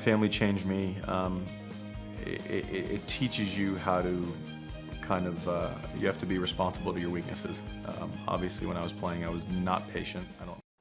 family changed me. It teaches you how to kind of, you have to be responsible to your weaknesses. Obviously when I was playing I was not patient.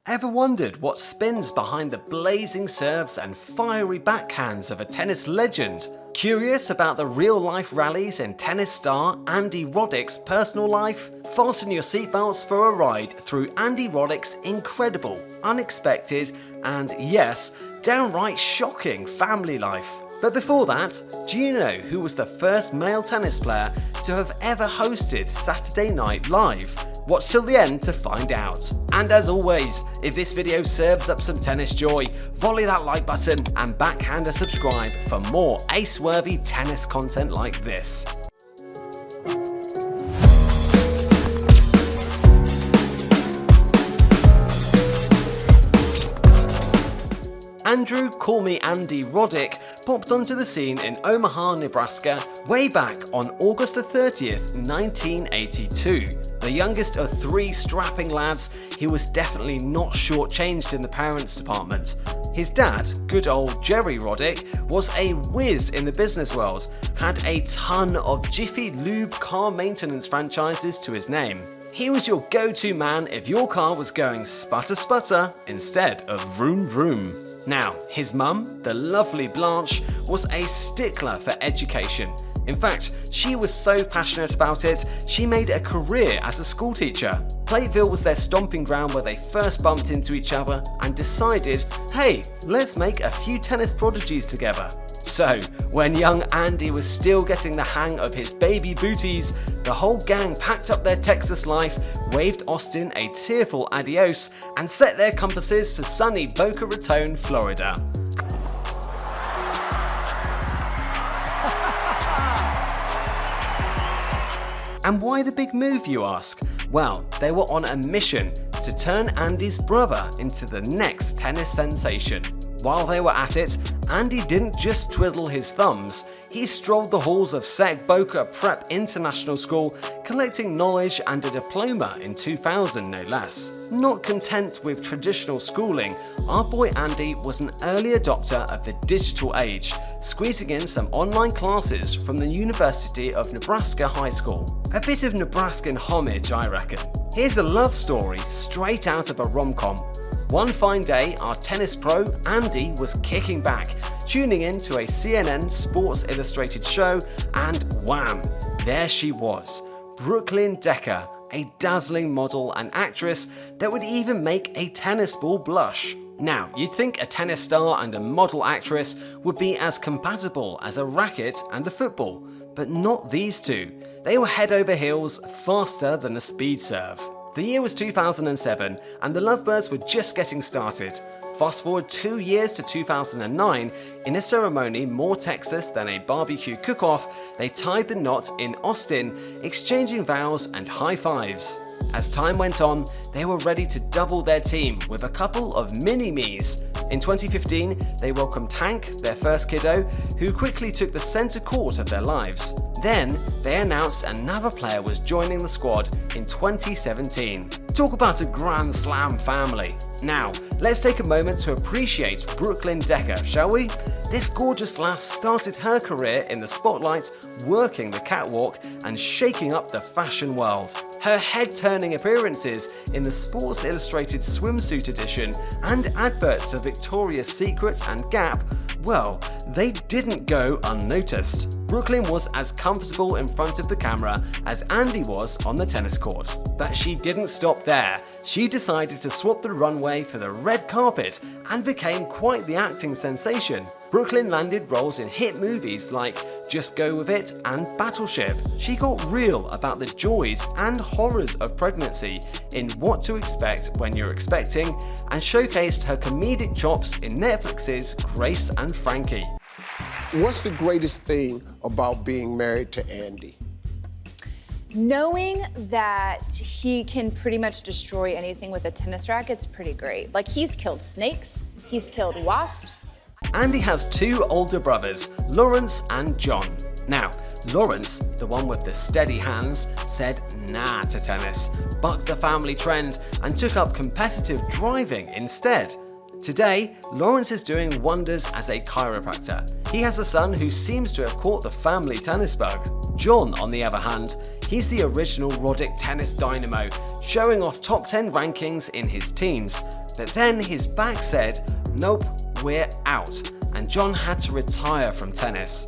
Ever wondered what spins behind the blazing serves and fiery backhands of a tennis legend? Curious about the real-life rallies in tennis star Andy Roddick's personal life? Fasten your seatbelts for a ride through Andy Roddick's incredible, unexpected, and yes, downright shocking family life. But before that, do you know who was the first male tennis player to have ever hosted Saturday Night Live? Watch till the end to find out. And as always, if this video serves up some tennis joy, volley that like button and backhand a subscribe for more ace-worthy tennis content like this. Andrew, call me Andy Roddick, popped onto the scene in Omaha, Nebraska, way back on August the 30th, 1982. The youngest of three strapping lads, he was definitely not shortchanged in the parents' department. His dad, good old Jerry Roddick, was a whiz in the business world, had a ton of Jiffy Lube car maintenance franchises to his name. He was your go-to man if your car was going sputter sputter instead of vroom vroom. Now, his mum, the lovely Blanche, was a stickler for education. In fact, she was so passionate about it, she made a career as a schoolteacher. Plateville was their stomping ground where they first bumped into each other and decided, hey, let's make a few tennis prodigies together. So, when young Andy was still getting the hang of his baby booties, the whole gang packed up their Texas life, waved Austin a tearful adios, and set their compasses for sunny Boca Raton, Florida. And why the big move, you ask? Well, they were on a mission to turn Andy's brother into the next tennis sensation. While they were at it, Andy didn't just twiddle his thumbs, he strolled the halls of Sec Boca Prep International School, collecting knowledge and a diploma in 2000 no less. Not content with traditional schooling, our boy Andy was an early adopter of the digital age, squeezing in some online classes from the University of Nebraska High School. A bit of Nebraskan homage, I reckon. Here's a love story straight out of a rom-com. One fine day, our tennis pro, Andy, was kicking back, tuning in to a CNN Sports Illustrated show, and wham, there she was, Brooklyn Decker, a dazzling model and actress that would even make a tennis ball blush. Now, you'd think a tennis star and a model actress would be as compatible as a racket and a football, but not these two. They were head over heels, faster than a speed serve. The year was 2007 and the Lovebirds were just getting started. Fast forward 2 years to 2009, in a ceremony more Texas than a barbecue cook-off, they tied the knot in Austin, exchanging vows and high fives. As time went on, they were ready to double their team with a couple of mini-me's. In 2015, they welcomed Hank, their first kiddo, who quickly took the center court of their lives. Then, they announced another player was joining the squad in 2017. Talk about a Grand Slam family. Now, let's take a moment to appreciate Brooklyn Decker, shall we? This gorgeous lass started her career in the spotlight, working the catwalk and shaking up the fashion world. Her head-turning appearances in the Sports Illustrated swimsuit edition and adverts for Victoria's Secret and Gap, well, they didn't go unnoticed. Brooklyn was as comfortable in front of the camera as Andy was on the tennis court. But she didn't stop there. She decided to swap the runway for the red carpet and became quite the acting sensation. Brooklyn landed roles in hit movies like Just Go With It and Battleship. She got real about the joys and horrors of pregnancy in What to Expect When You're Expecting, and showcased her comedic chops in Netflix's Grace and Frankie. What's the greatest thing about being married to Andy? Knowing that he can pretty much destroy anything with a tennis racket's pretty great. Like, he's killed snakes, he's killed wasps. Andy has two older brothers, Lawrence and John. Now, Lawrence, the one with the steady hands, said nah to tennis, bucked the family trend and took up competitive driving instead. Today, Lawrence is doing wonders as a chiropractor. He has a son who seems to have caught the family tennis bug. John, on the other hand, he's the original Roddick tennis dynamo, showing off top 10 rankings in his teens. But then his back said, nope, we're out, and John had to retire from tennis.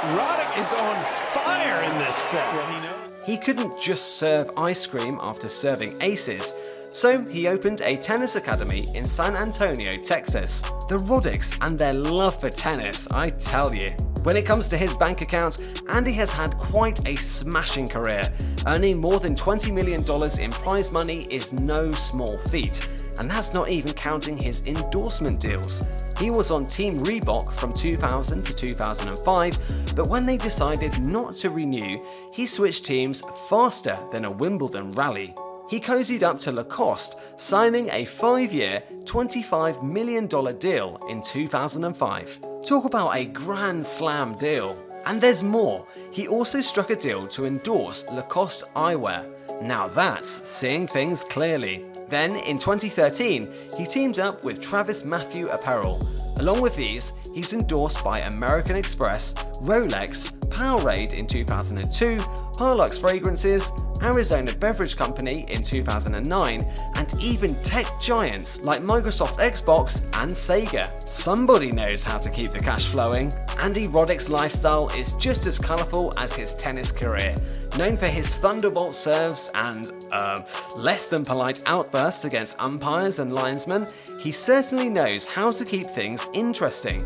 Roddick is on fire in this set. He couldn't just serve ice cream after serving aces, so he opened a tennis academy in San Antonio, Texas. The Roddicks and their love for tennis, I tell you. When it comes to his bank account, Andy has had quite a smashing career. Earning more than $20 million in prize money is no small feat, and that's not even counting his endorsement deals. He was on Team Reebok from 2000 to 2005, but when they decided not to renew, he switched teams faster than a Wimbledon rally. He cozied up to Lacoste, signing a 5-year, $25 million deal in 2005. Talk about a grand slam deal. And there's more. He also struck a deal to endorse Lacoste eyewear. Now that's seeing things clearly. Then, in 2013, he teamed up with Travis Matthew Apparel. Along with these, he's endorsed by American Express, Rolex, Powerade in 2002, Parlux Fragrances, Arizona Beverage Company in 2009, and even tech giants like Microsoft Xbox and Sega. Somebody knows how to keep the cash flowing. Andy Roddick's lifestyle is just as colourful as his tennis career. Known for his thunderbolt serves and, less than polite outbursts against umpires and linesmen, he certainly knows how to keep things interesting.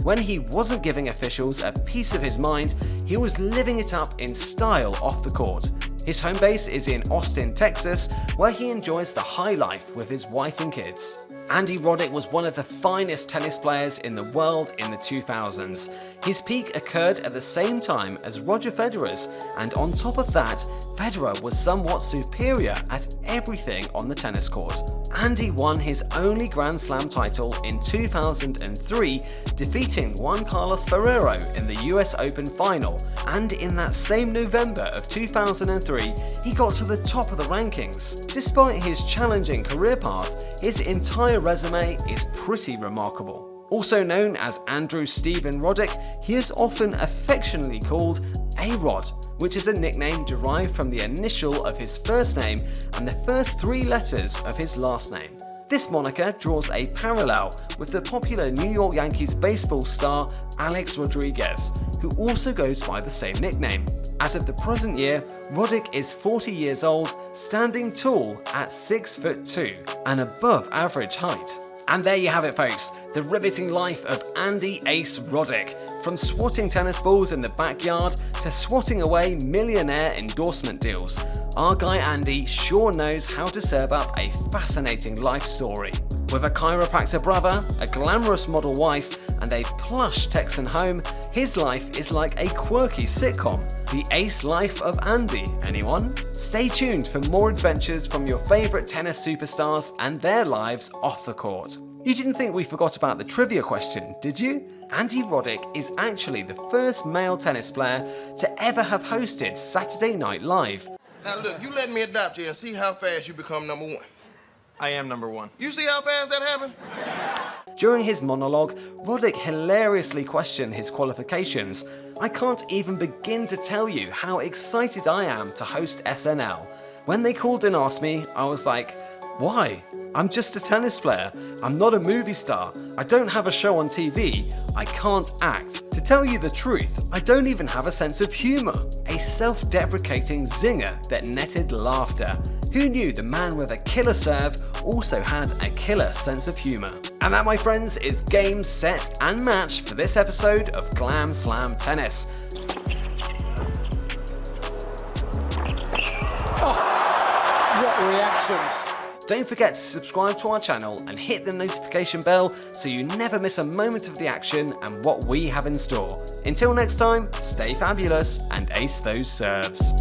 When he wasn't giving officials a piece of his mind, he was living it up in style off the court. His home base is in Austin, Texas, where he enjoys the high life with his wife and kids. Andy Roddick was one of the finest tennis players in the world in the 2000s. His peak occurred at the same time as Roger Federer's, and on top of that, Federer was somewhat superior at everything on the tennis court. Andy won his only Grand Slam title in 2003, defeating Juan Carlos Ferrero in the US Open final, and in that same November of 2003, he got to the top of the rankings. Despite his challenging career path, his entire resume is pretty remarkable. Also known as Andrew Stephen Roddick, he is often affectionately called A-Rod, which is a nickname derived from the initial of his first name and the first 3 letters of his last name. This moniker draws a parallel with the popular New York Yankees baseball star Alex Rodriguez, who also goes by the same nickname. As of the present year, Roddick is 40 years old, standing tall at 6'2", an above average height. And there you have it, folks, the riveting life of Andy Ace Roddick. From swatting tennis balls in the backyard to swatting away millionaire endorsement deals, our guy Andy sure knows how to serve up a fascinating life story. With a chiropractor brother, a glamorous model wife, and a plush Texan home, his life is like a quirky sitcom. The Ace Life of Andy, anyone? Stay tuned for more adventures from your favourite tennis superstars and their lives off the court. You didn't think we forgot about the trivia question, did you? Andy Roddick is actually the first male tennis player to ever have hosted Saturday Night Live. Now look, you let me adopt you and see how fast you become number 1. I am number 1. You see how fast that happened? During his monologue, Roddick hilariously questioned his qualifications. I can't even begin to tell you how excited I am to host SNL. When they called and asked me, I was like, why? I'm just a tennis player. I'm not a movie star. I don't have a show on TV. I can't act. To tell you the truth, I don't even have a sense of humor. A self-deprecating zinger that netted laughter. Who knew the man with a killer serve also had a killer sense of humor? And that, my friends, is game, set, and match for this episode of Glam Slam Tennis. Oh, what reactions! Don't forget to subscribe to our channel and hit the notification bell so you never miss a moment of the action and what we have in store. Until next time, stay fabulous and ace those serves.